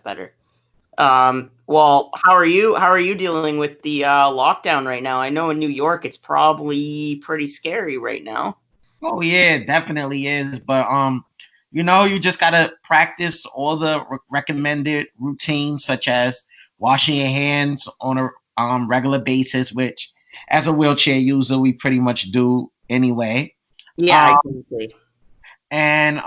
better. Well, how are you dealing with the lockdown right now? I know in New York it's probably pretty scary right now. Oh yeah, it definitely is. But you just gotta practice all the recommended routines, such as washing your hands on a regular basis, which as a wheelchair user we pretty much do anyway. Yeah, Um, exactly. and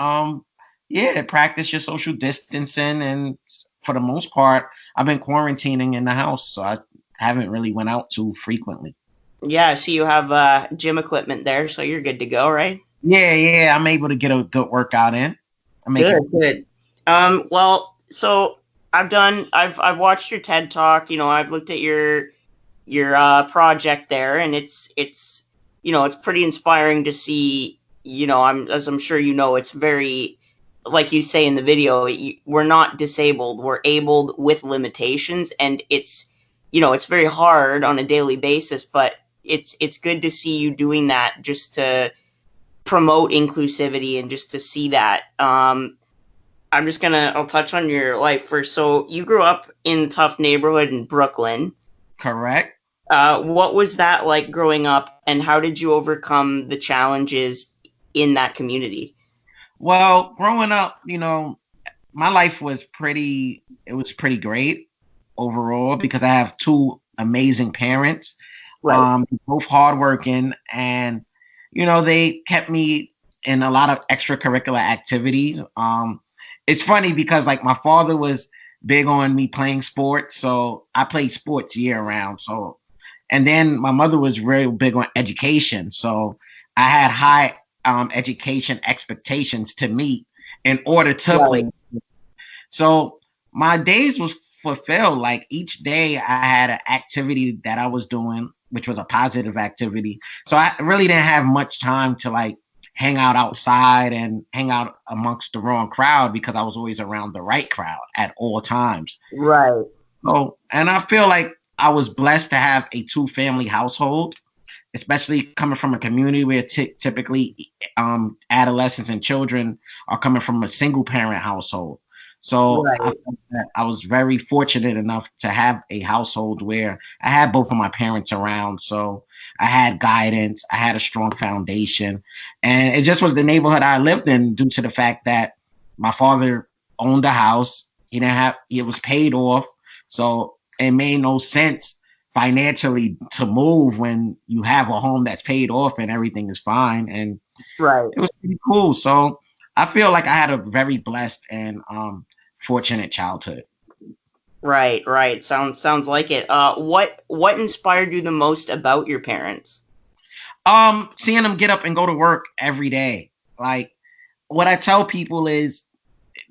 yeah, practice your social distancing, and for the most part, I've been quarantining in the house, so I haven't really went out too frequently. Yeah, so you have gym equipment there, so you're good to go, right? Yeah, I'm able to get a good workout in. I make it. Good, good. Well, so I've watched your TED talk. I've looked at your project there, and it's it's pretty inspiring to see. I'm sure it's very, like you say in the video, we're not disabled, we're abled with limitations, and it's very hard on a daily basis, but it's good to see you doing that, just to promote inclusivity and just to see that. I'll touch on your life first. So you grew up in a tough neighborhood in Brooklyn. Correct. What was that like growing up, and how did you overcome the challenges in that community? Well, growing up, my life was it was pretty great overall because I have two amazing parents, Right. both hardworking, and, they kept me in a lot of extracurricular activities. It's funny because like my father was big on me playing sports. So I played sports year round. So, and then my mother was real big on education. So I had high education expectations to meet in order to Right. play. So my days was fulfilled. Like each day I had an activity that I was doing, which was a positive activity. So I really didn't have much time to like hang out outside and hang out amongst the wrong crowd because I was always around the right crowd at all times. Right. So, and I feel like I was blessed to have a two-family household, especially coming from a community where typically adolescents and children are coming from a single parent household. So I Right. felt that I was very fortunate enough to have a household where I had both of my parents around. So I had guidance, I had a strong foundation, and it just was the neighborhood I lived in due to the fact that my father owned a house. It was paid off. So it made no sense financially to move when you have a home that's paid off and everything is fine. And Right. it was pretty cool. So I feel like I had a very blessed and fortunate childhood. Right. Right. Sounds like it. What inspired you the most about your parents? Seeing them get up and go to work every day. Like what I tell people is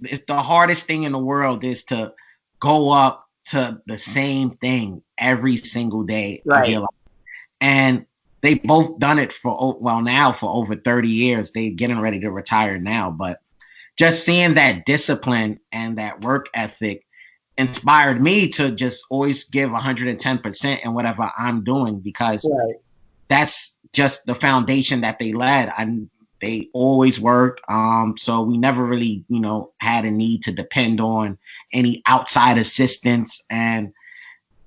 it's the hardest thing in the world is to go up to the same thing every single day of Right. your life. And they both done it now for over 30 years. They're getting ready to retire now, but just seeing that discipline and that work ethic inspired me to just always give 110% in whatever I'm doing because Right. that's just the foundation that they led. And they always worked. So we never really, had a need to depend on any outside assistance. And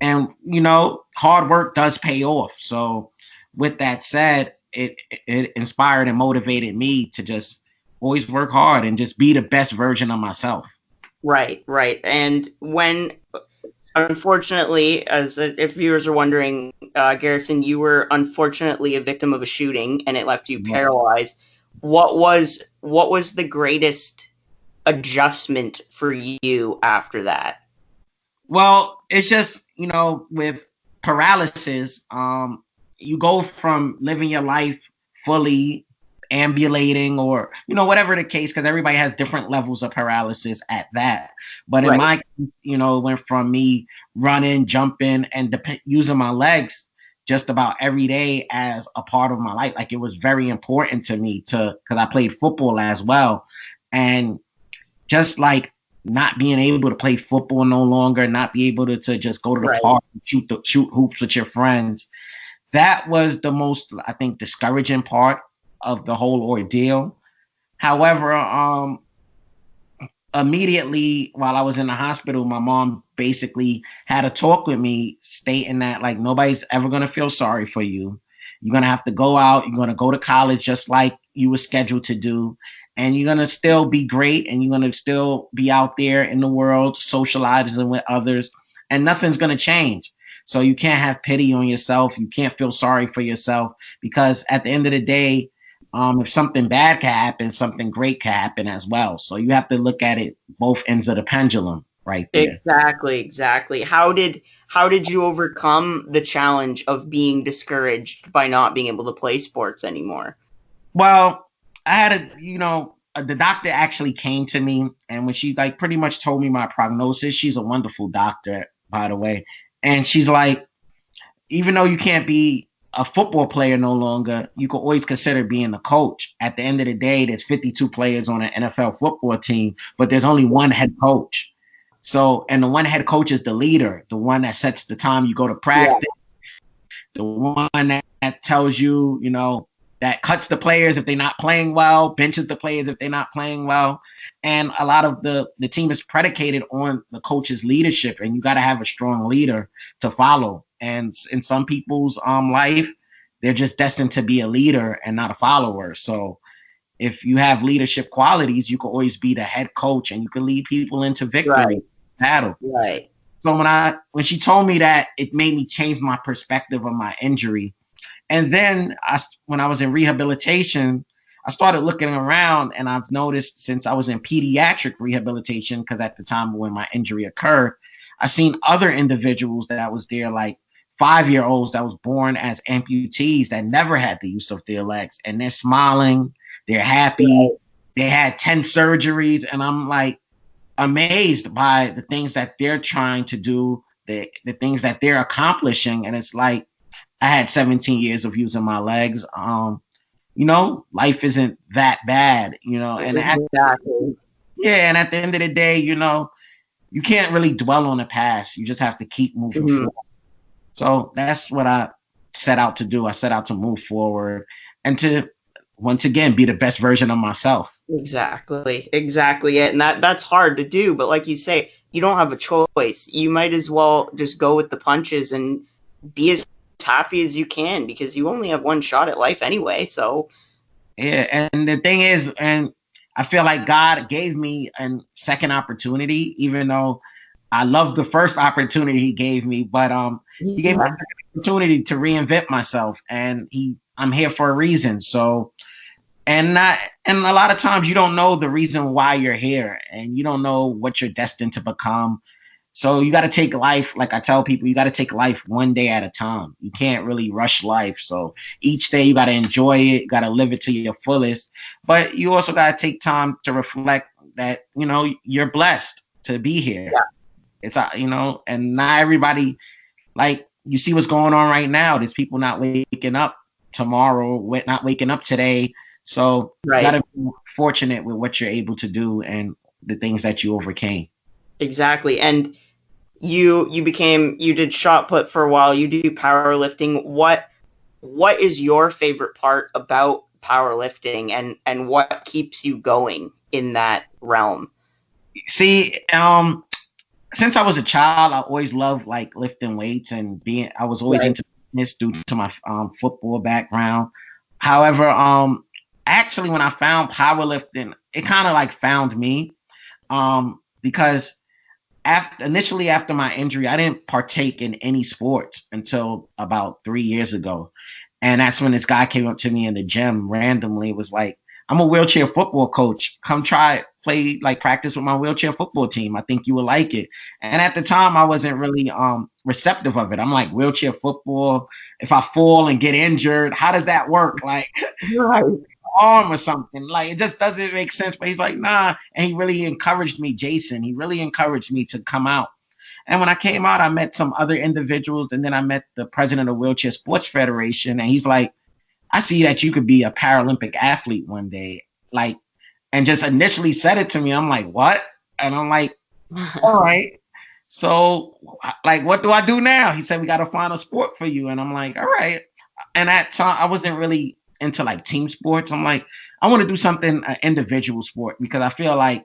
hard work does pay off. So with that said, it inspired and motivated me to just always work hard and just be the best version of myself. Right. Right. And when, unfortunately, as if viewers are wondering, Garrison, you were unfortunately a victim of a shooting, and it left you paralyzed. What was the greatest adjustment for you after that? Well, it's just, with paralysis, you go from living your life fully ambulating or, whatever the case, because everybody has different levels of paralysis at that. But in Right. my case, it went from me running, jumping, and using my legs just about every day as a part of my life. Like it was very important to me because I played football as well. And just like not being able to play football no longer, not be able to just go to the Right. park and shoot hoops with your friends. That was the most, I think, discouraging part of the whole ordeal. However, immediately while I was in the hospital, my mom basically had a talk with me stating that like nobody's ever going to feel sorry for you. You're going to have to go out. You're going to go to college just like you were scheduled to do. And you're going to still be great. And you're going to still be out there in the world, socializing with others. And nothing's going to change. So you can't have pity on yourself. You can't feel sorry for yourself because at the end of the day, if something bad can happen, something great can happen as well. So you have to look at it both ends of the pendulum right there. Exactly. How did you overcome the challenge of being discouraged by not being able to play sports anymore? Well, I had the doctor actually came to me, and when she like pretty much told me my prognosis, she's a wonderful doctor, by the way. And she's like, even though you can't be a football player no longer, you can always consider being a coach. At the end of the day, there's 52 players on an NFL football team, but there's only one head coach. So, and the one head coach is the leader, the one that sets the time you go to practice, the one that tells you, that cuts the players if they're not playing well, benches the players if they're not playing well. And a lot of the team is predicated on the coach's leadership, and you got to have a strong leader to follow. And in some people's life, they're just destined to be a leader and not a follower. So if you have leadership qualities, you can always be the head coach and you can lead people into victory, battle. Right. So when she told me that, it made me change my perspective of my injury. And then when I was in rehabilitation, I started looking around, and I've noticed since I was in pediatric rehabilitation, because at the time when my injury occurred, I seen other individuals that was there, like 5-year-olds that was born as amputees that never had the use of their legs, and they're smiling, they're happy, they had 10 surgeries, and I'm like amazed by the things that they're trying to do, the things that they're accomplishing. And it's like, I had 17 years of using my legs. Life isn't that bad, and Exactly. and at the end of the day, you can't really dwell on the past. You just have to keep moving forward. So that's what I set out to do. I set out to move forward and to, once again, be the best version of myself. Exactly. And that's hard to do. But like you say, you don't have a choice. You might as well just go with the punches and be as happy as you can, because you only have one shot at life anyway. So yeah, and the thing is, and I feel like God gave me a second opportunity, even though I loved the first opportunity he gave me, but he gave me a second opportunity to reinvent myself, and I'm here for a reason. So and a lot of times you don't know the reason why you're here, and you don't know what you're destined to become. So you got to take life, like I tell people, you got to take life one day at a time. You can't really rush life. So each day you got to enjoy it. You got to live it to your fullest. But you also got to take time to reflect that, you're blessed to be here. Yeah. It's, and not everybody, like you see what's going on right now. There's people not waking up tomorrow, not waking up today. So you got to be fortunate with what you're able to do and the things that you overcame. Exactly. And you did shot put for a while. You do powerlifting. What is your favorite part about powerlifting, and what keeps you going in that realm? See, since I was a child, I always loved like lifting weights and I was always into fitness due to my football background. However, actually when I found powerlifting, it kind of like found me, because initially after my injury, I didn't partake in any sports until about 3 years ago. And that's when this guy came up to me in the gym randomly. It was like, I'm a wheelchair football coach. Come practice with my wheelchair football team. I think you will like it. And at the time I wasn't really receptive of it. I'm like, wheelchair football, if I fall and get injured, how does that work? Like, arm or something, like it just doesn't make sense. But he's like, nah. And he really encouraged me, Jason. He really encouraged me to come out. And when I came out, I met some other individuals, and then I met the president of the Wheelchair Sports Federation, and he's like, I see that you could be a Paralympic athlete one day, like, and just initially said it to me. I'm like, what? And I'm like, all right. So like, what do I do now? He said, we got to find a sport for you. And I'm like, all right. And at time I wasn't really into like team sports. I'm like, I want to do something, an individual sport, because I feel like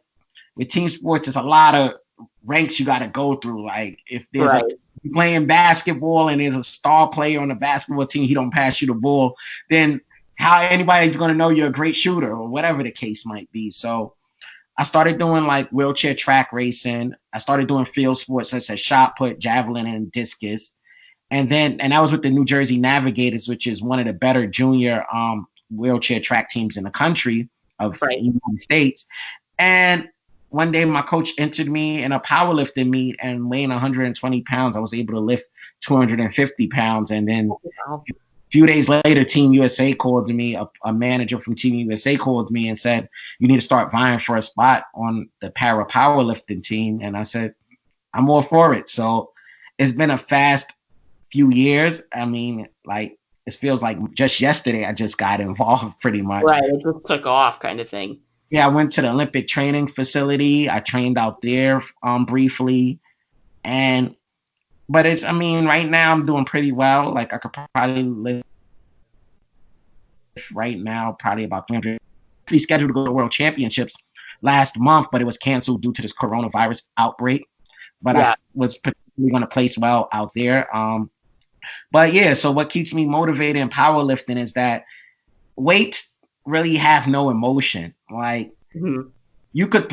with team sports, there's a lot of ranks you got to go through. Like if there's Right. you're playing basketball and there's a star player on the basketball team, he don't pass you the ball, then how anybody's going to know you're a great shooter or whatever the case might be. So I started doing like wheelchair track racing. I started doing field sports such as shot put, javelin, and discus. And that was with the New Jersey Navigators, which is one of the better junior wheelchair track teams in the country of the United States. And one day my coach entered me in a powerlifting meet, and weighing 120 pounds, I was able to lift 250 pounds. And then a few days later, Team USA called me. A manager from Team USA called me and said, you need to start vying for a spot on the para powerlifting team. And I said, I'm all for it. So it's been a fast few years. I mean, like, it feels like just yesterday I just got involved pretty much. Right, it just took off kind of thing. Yeah, I went to the Olympic training facility. I trained out there briefly. But right now I'm doing pretty well. Like I could probably lift right now, probably about 300. Scheduled to go to World Championships last month, but it was canceled due to this coronavirus outbreak. But I was particularly going to place well out there. But yeah, so what keeps me motivated in powerlifting is that weights really have no emotion. Like you can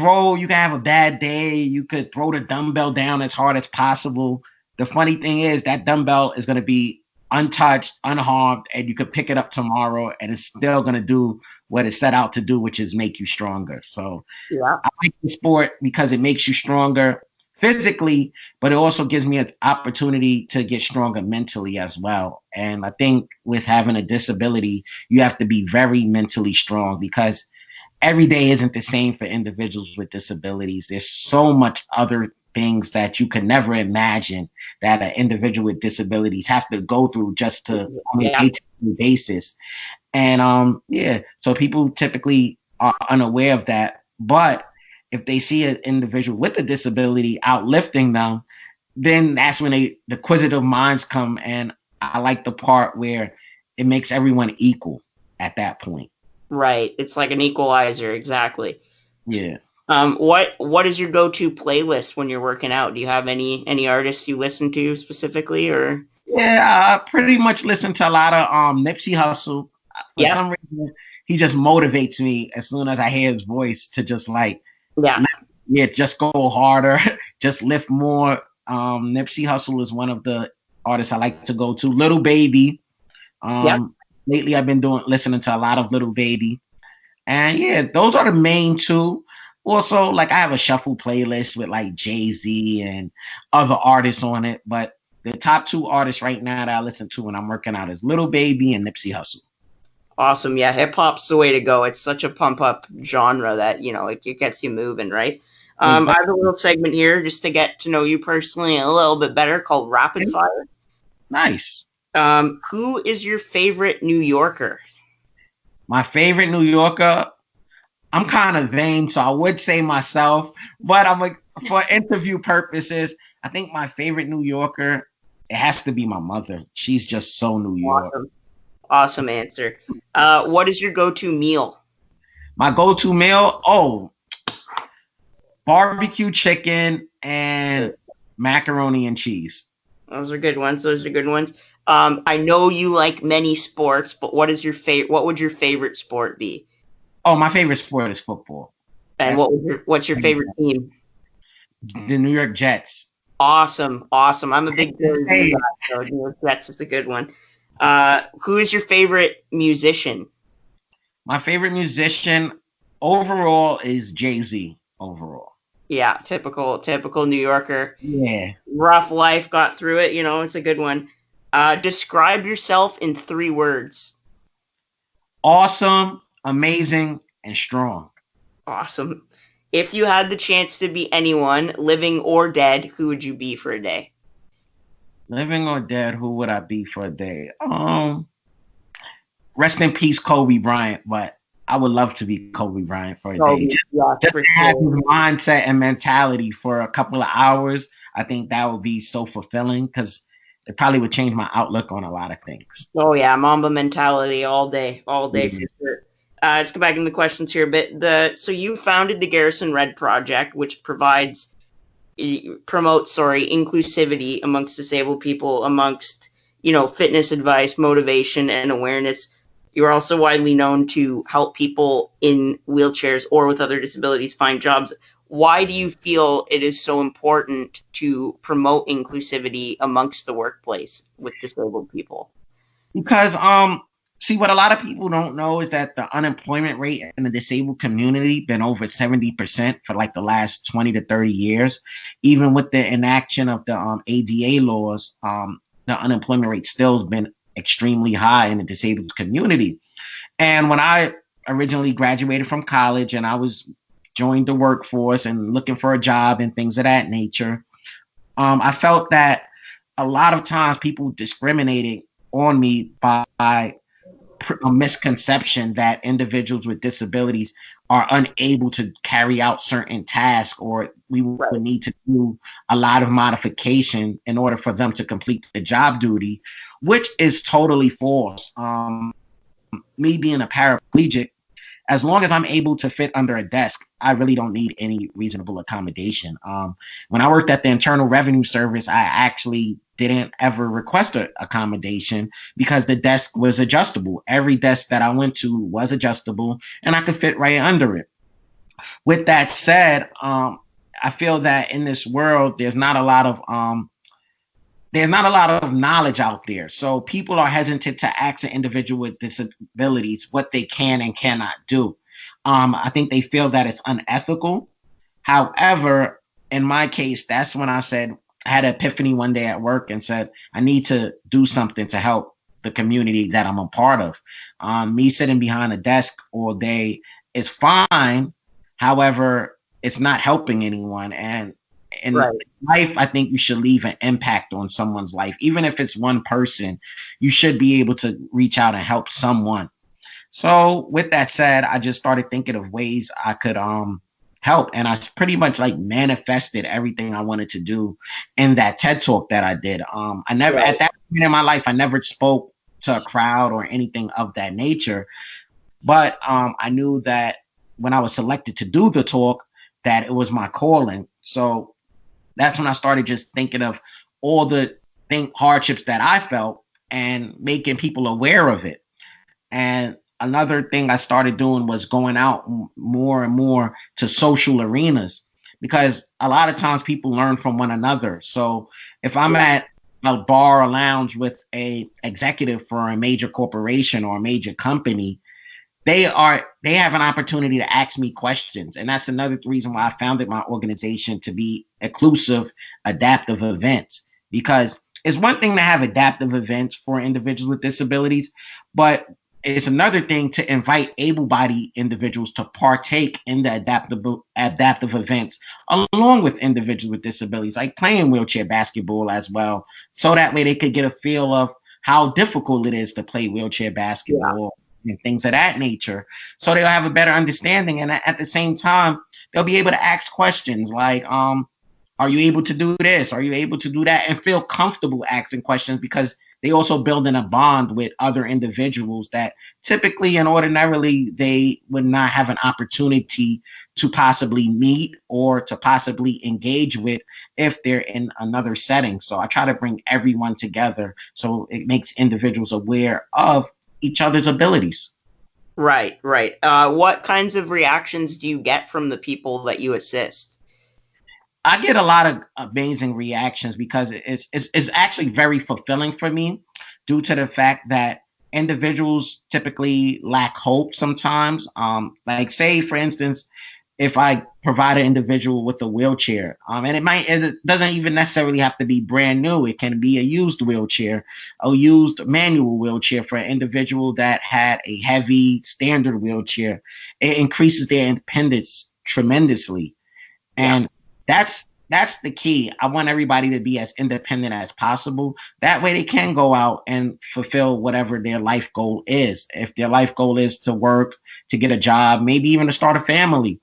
have a bad day. You could throw the dumbbell down as hard as possible. The funny thing is that dumbbell is going to be untouched, unharmed, and you could pick it up tomorrow and it's still going to do what it's set out to do, which is make you stronger. So I like the sport because it makes you stronger physically, but it also gives me an opportunity to get stronger mentally as well. And I think with having a disability, you have to be very mentally strong because every day isn't the same for individuals with disabilities. There's so much other things that you could never imagine that an individual with disabilities have to go through just to on a day-to-day basis. And so people typically are unaware of that. But if they see an individual with a disability outlifting them, then that's when the inquisitive minds come. And I like the part where it makes everyone equal at that point. Right. It's like an equalizer. Exactly. Yeah. What is your go-to playlist when you're working out? Do you have any artists you listen to specifically, or? Yeah, I pretty much listen to a lot of Nipsey Hussle. For some reason, he just motivates me as soon as I hear his voice to just like, just go harder, just lift more. Nipsey Hussle is one of the artists I like to go to. Little Baby. Lately I've been listening to a lot of Little Baby. And yeah, those are the main two. Also, like I have a shuffle playlist with like Jay-Z and other artists on it. But the top two artists right now that I listen to when I'm working out is Little Baby and Nipsey Hussle. Awesome. Yeah, hip hop's the way to go. It's such a pump up genre that, it gets you moving, right? I have a little segment here just to get to know you personally a little bit better called Rapid Fire. Nice. Who is your favorite New Yorker? My favorite New Yorker, I'm kind of vain, so I would say myself, but I'm like, for interview purposes, I think my favorite New Yorker, it has to be my mother. She's just so New York. Awesome answer. What is your go-to meal? My go-to meal? Barbecue chicken and macaroni and cheese. Those are good ones. I know you like many sports, but what would your favorite sport be? Oh, my favorite sport is football. And what's your favorite team? The New York Jets. Awesome. I'm a big fan, so New York Jets is a good one. Who is your favorite musician? My favorite musician overall is Jay-Z overall. Yeah, typical New Yorker. Yeah. Rough life, got through it, it's a good one. Describe yourself in 3 words. Awesome, amazing, and strong. Awesome. If you had the chance to be anyone, living or dead, who would you be for a day? Living or dead, who would I be for a day? Rest in peace, Kobe Bryant, but I would love to be Kobe Bryant for a day. Just to have his mindset and mentality for a couple of hours, I think that would be so fulfilling because it probably would change my outlook on a lot of things. Oh, yeah, Mamba mentality all day for sure. let's get back into the questions here a bit. So you founded the Garrison Redd Project, which promotes inclusivity amongst disabled people, amongst, fitness advice, motivation, and awareness. You're also widely known to help people in wheelchairs or with other disabilities find jobs. Why do you feel it is so important to promote inclusivity amongst the workplace with disabled people? Because see, what a lot of people don't know is that the unemployment rate in the disabled community been over 70% for like the last 20 to 30 years. Even with the inaction of the ADA laws, the unemployment rate still has been extremely high in the disabled community. And when I originally graduated from college and I was joined the workforce and looking for a job and things of that nature, I felt that a lot of times people discriminated on me by a misconception that individuals with disabilities are unable to carry out certain tasks, or we would need to do a lot of modification in order for them to complete the job duty, which is totally false. Me being a paraplegic, as long as I'm able to fit under a desk, I really don't need any reasonable accommodation. When I worked at the Internal Revenue Service, I actually didn't ever request an accommodation because the desk was adjustable. Every desk that I went to was adjustable and I could fit right under it. With that said, I feel that in this world, there's not a lot of knowledge out there. So people are hesitant to ask an individual with disabilities what they can and cannot do. I think they feel that it's unethical. However, in my case, that's when I had an epiphany one day at work and said, I need to do something to help the community that I'm a part of. Me sitting behind a desk all day is fine. However, it's not helping anyone. And in life, I think you should leave an impact on someone's life. Even if it's one person, you should be able to reach out and help someone. So with that said, I just started thinking of ways I could help. And I pretty much like manifested everything I wanted to do in that TED Talk that I did. I never, at that point in my life, I never spoke to a crowd or anything of that nature. But I knew that when I was selected to do the talk, that it was my calling. So that's when I started just thinking of all the hardships that I felt and making people aware of it. And another thing I started doing was going out more and more to social arenas, because a lot of times people learn from one another. So if I'm at a bar or lounge with a executive for a major corporation or a major company, they have an opportunity to ask me questions. And that's another reason why I founded my organization, to be inclusive, adaptive events, because it's one thing to have adaptive events for individuals with disabilities, but it's another thing to invite able-bodied individuals to partake in the adaptive events along with individuals with disabilities, like playing wheelchair basketball as well. So that way they could get a feel of how difficult it is to play wheelchair basketball and things of that nature. So they'll have a better understanding. And at the same time, they'll be able to ask questions like, are you able to do this? Are you able to do that? And feel comfortable asking questions, because they also build in a bond with other individuals that typically and ordinarily they would not have an opportunity to possibly meet or to possibly engage with if they're in another setting. So I try to bring everyone together so it makes individuals aware of each other's abilities. Right. What kinds of reactions do you get from the people that you assist? I get a lot of amazing reactions, because it's actually very fulfilling for me, due to the fact that individuals typically lack hope sometimes. Like say, for instance, if I provide an individual with a wheelchair, and it doesn't even necessarily have to be brand new. It can be a used wheelchair, a used manual wheelchair for an individual that had a heavy standard wheelchair. It increases their independence tremendously. And that's the key. I want everybody to be as independent as possible. That way they can go out and fulfill whatever their life goal is. If their life goal is to work, to get a job, maybe even to start a family,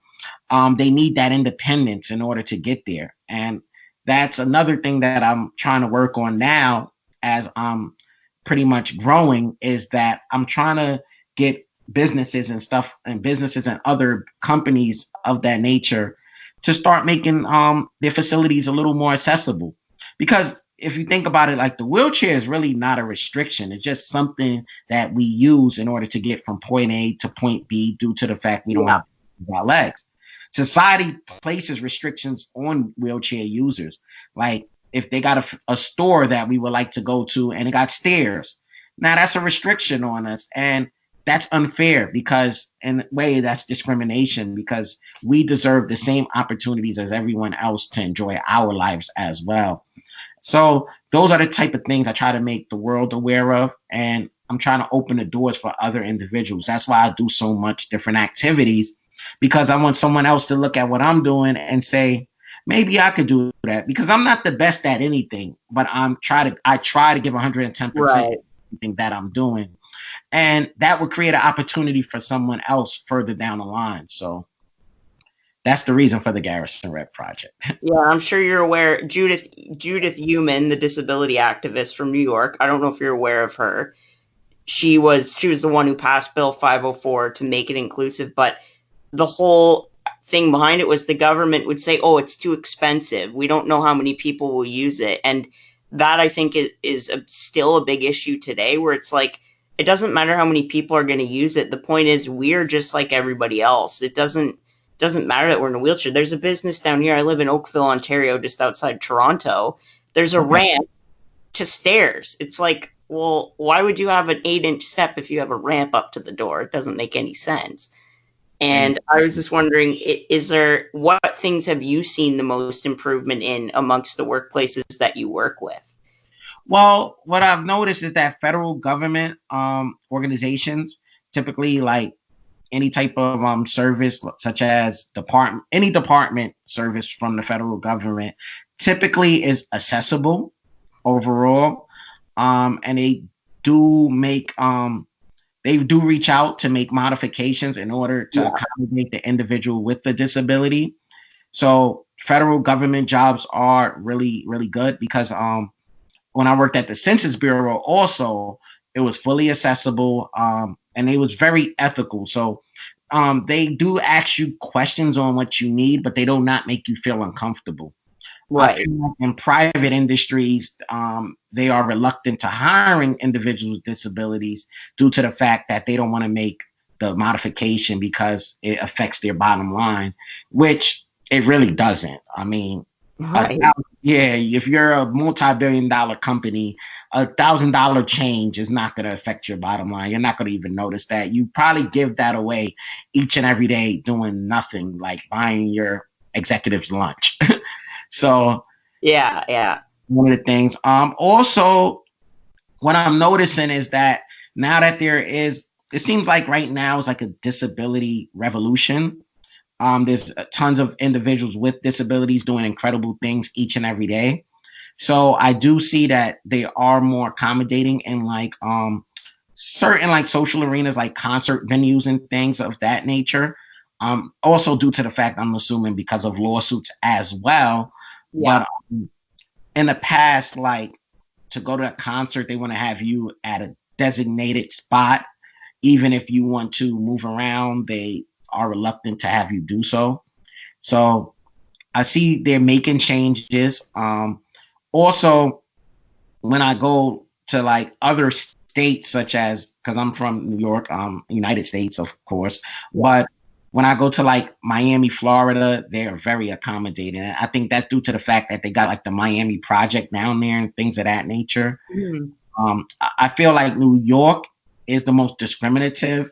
they need that independence in order to get there. And that's another thing that I'm trying to work on now as I'm pretty much growing, is that I'm trying to get businesses and stuff, and businesses and other companies of that nature to start making their facilities a little more accessible. Because if you think about it, like the wheelchair is really not a restriction. It's just something that we use in order to get from point A to point B due to the fact we don't have our legs. Society places restrictions on wheelchair users. Like if they got a store that we would like to go to and it got stairs, now that's a restriction on us. And that's unfair because in a way that's discrimination, because we deserve the same opportunities as everyone else to enjoy our lives as well. So those are the type of things I try to make the world aware of. And I'm trying to open the doors for other individuals. That's why I do so much different activities, because I want someone else to look at what I'm doing and say, maybe I could do that, because I'm not the best at anything, but I try to give 110% everything that I'm doing. And that would create an opportunity for someone else further down the line. So that's the reason for the Garrison Redd Project. Yeah, I'm sure you're aware. Judith Heumann, the disability activist from New York. I don't know if you're aware of her. She was the one who passed Bill 504 to make it inclusive. But the whole thing behind it was the government would say, "Oh, it's too expensive. We don't know how many people will use it." And that, I think, is still a big issue today, where it's like, it doesn't matter how many people are going to use it. The point is, we're just like everybody else. It doesn't matter that we're in a wheelchair. There's a business down here. I live in Oakville, Ontario, just outside Toronto. There's a ramp to stairs. It's like, well, why would you have an 8-inch step if you have a ramp up to the door? It doesn't make any sense. And I was just wondering, what things have you seen the most improvement in amongst the workplaces that you work with? Well, what I've noticed is that federal government organizations, typically like any type of service, such as any department service from the federal government, typically is accessible overall. And they do reach out to make modifications in order to accommodate the individual with the disability. So federal government jobs are really, really good, because when I worked at the Census Bureau also, it was fully accessible, and it was very ethical. So they do ask you questions on what you need, but they do not make you feel uncomfortable. Right. I feel like in private industries, they are reluctant to hiring individuals with disabilities due to the fact that they don't want to make the modification because it affects their bottom line, which it really doesn't. I mean, if you're a multi-billion-dollar company, $1,000 change is not going to affect your bottom line. You're not going to even notice that. You probably give that away each and every day doing nothing, like buying your executive's lunch. So yeah, one of the things. Also, what I'm noticing is that now that it seems like right now is like a disability revolution. There's tons of individuals with disabilities doing incredible things each and every day. So I do see that they are more accommodating in like certain like social arenas, like concert venues and things of that nature. Also due to the fact, I'm assuming, because of lawsuits as well. Yeah. But in the past, like to go to a concert, they want to have you at a designated spot. Even if you want to move around, they are reluctant to have you do so. So I see they're making changes. Also, when I go to like other states, such as, because I'm from New York, United States, of course, but when I go to like Miami, Florida, they're very accommodating. And I think that's due to the fact that they got like the Miami Project down there and things of that nature. Mm-hmm. I feel like New York is the most discriminative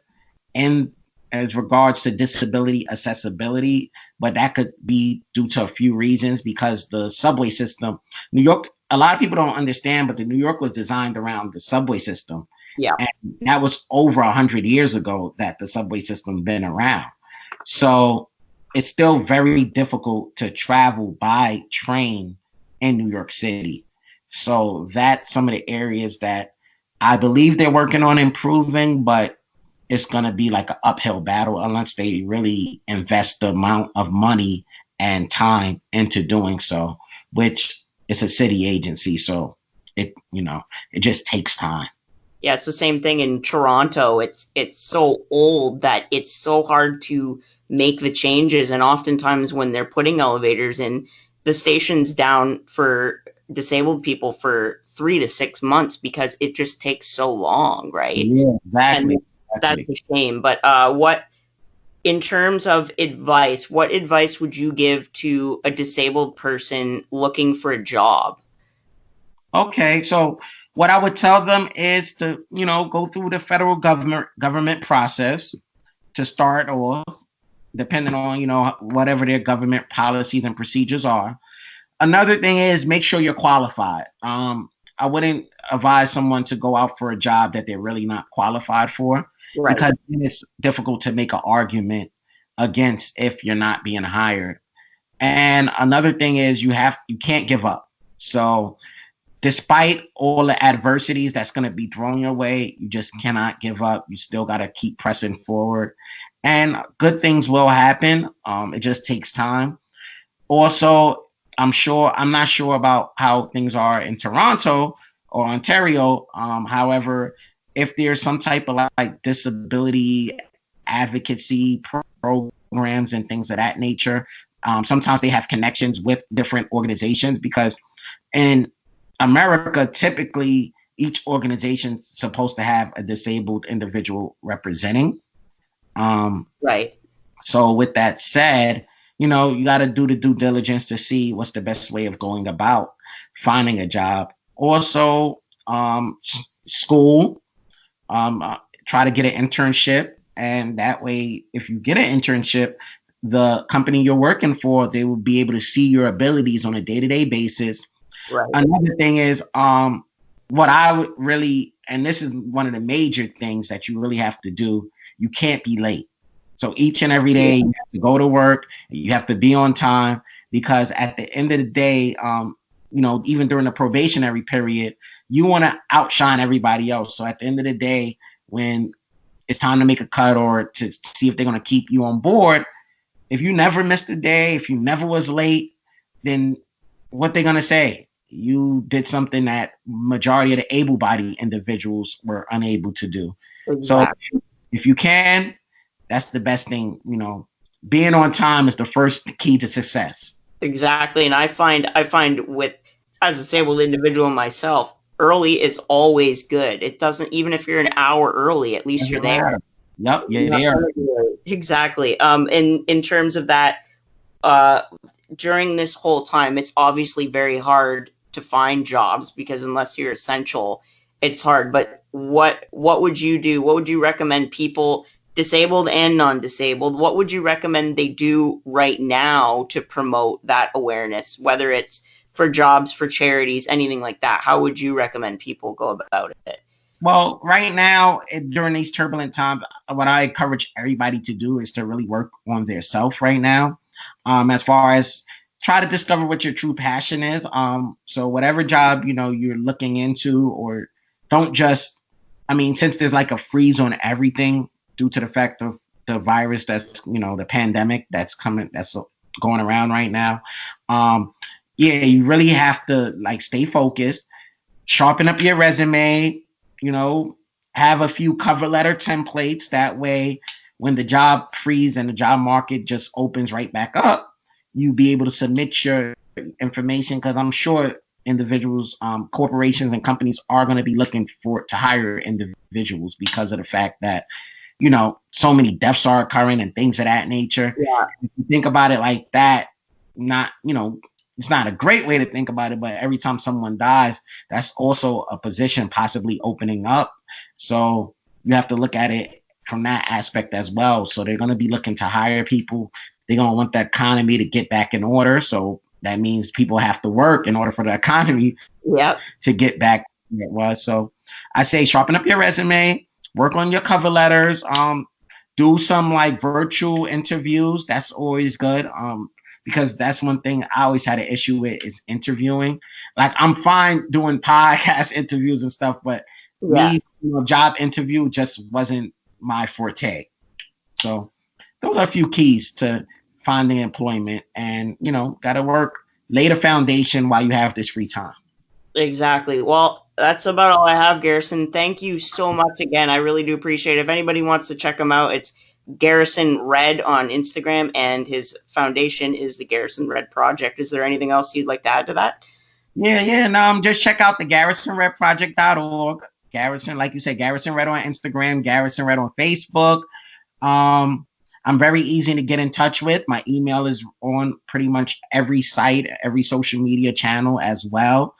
in as regards to disability accessibility, but that could be due to a few reasons, because the subway system, New York, a lot of people don't understand, but the New York was designed around the subway system. Yeah. And that was over 100 years ago that the subway system been around. So it's still very difficult to travel by train in New York City. So that's some of the areas that I believe they're working on improving, but it's going to be like an uphill battle unless they really invest the amount of money and time into doing so, which is a city agency. So it just takes time. Yeah, it's the same thing in Toronto. It's so old that it's so hard to make the changes, and oftentimes when they're putting elevators in, the station's down for disabled people for 3 to 6 months because it just takes so long, right? Yeah, And exactly. that's Exactly. a shame. But what in terms of advice, what advice would you give to a disabled person looking for a job? Okay, so what I would tell them is to, go through the federal government process to start off, depending on, whatever their government policies and procedures are. Another thing is make sure you're qualified. I wouldn't advise someone to go out for a job that they're really not qualified for, Right. because it's difficult to make an argument against if you're not being hired. And another thing is you can't give up. So despite all the adversities that's going to be thrown your way, you just cannot give up. You still got to keep pressing forward, and good things will happen. It just takes time. Also, I'm not sure about how things are in Toronto or Ontario. However, if there's some type of like disability advocacy programs and things of that nature, sometimes they have connections with different organizations, because in America, typically each organization is supposed to have a disabled individual representing. Right. So with that said, you got to do the due diligence to see what's the best way of going about finding a job. Also, school, try to get an internship. And that way, if you get an internship, the company you're working for, they will be able to see your abilities on a day-to-day basis. Right. Another thing is, what I would really, and this is one of the major things that you really have to do, you can't be late. So each and every day you have to go to work, you have to be on time, because at the end of the day, even during the probationary period, you want to outshine everybody else. So at the end of the day, when it's time to make a cut or to see if they're going to keep you on board, if you never missed a day, if you never was late, then what they're going to say? You did something that majority of the able-bodied individuals were unable to do. Exactly. So if you can, that's the best thing. Being on time is the first key to success. Exactly. And I find with as a disabled individual myself, early is always good. It doesn't, even if you're an hour early, at least you're there. Yep, you're there. Exactly. In terms of that, during this whole time, it's obviously very hard to find jobs because unless you're essential, it's hard. But what would you do? What would you recommend people, disabled and non-disabled, what would you recommend they do right now to promote that awareness, whether it's for jobs, for charities, anything like that? How would you recommend people go about it? Well, right now, during these turbulent times, what I encourage everybody to do is to really work on their self right now. As far as try to discover what your true passion is. So whatever job, you're looking into, or don't just, since there's like a freeze on everything due to the fact of the virus that's, the pandemic that's going around right now. You really have to like stay focused, sharpen up your resume, have a few cover letter templates. That way, when the job freeze and the job market just opens right back up, you be able to submit your information, because I'm sure individuals, corporations and companies are going to be looking to hire individuals because of the fact that, so many deaths are occurring and things of that nature. Yeah. If you think about it like that, it's not a great way to think about it, but every time someone dies, that's also a position possibly opening up. So you have to look at it from that aspect as well. So they're going to be looking to hire people. They're going to want the economy to get back in order. So that means people have to work in order for the economy to get back where it was. So I say sharpen up your resume, work on your cover letters, do some like virtual interviews. That's always good. Because that's one thing I always had an issue with is interviewing. Like I'm fine doing podcast interviews and stuff, but me, job interview just wasn't my forte. So those are a few keys to finding employment, and got to lay the foundation while you have this free time. Exactly. Well, That's about all I have, Garrison. Thank you so much again. I really do appreciate it. If anybody wants to check him out, it's Garrison Redd on Instagram, and his foundation is the Garrison Redd Project. Is there anything else you'd like to add to that? Yeah. No, just check out the GarrisonRedProject.org. Garrison, like you said, Garrison Redd on Instagram, Garrison Redd on Facebook. I'm very easy to get in touch with. My email is on pretty much every site, every social media channel as well.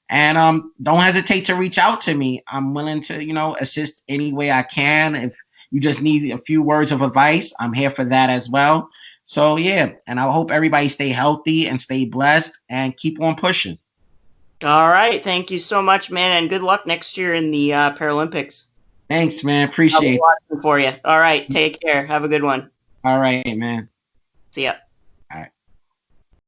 And don't hesitate to reach out to me. I'm willing to, assist any way I can. If you just need a few words of advice, I'm here for that as well. So yeah, and I hope everybody stay healthy and stay blessed and keep on pushing. All right. Thank you so much, man, and good luck next year in the Paralympics. Thanks, man. Appreciate it. I'll be watching for you. All right. Take care. Have a good one. All right, man. See ya.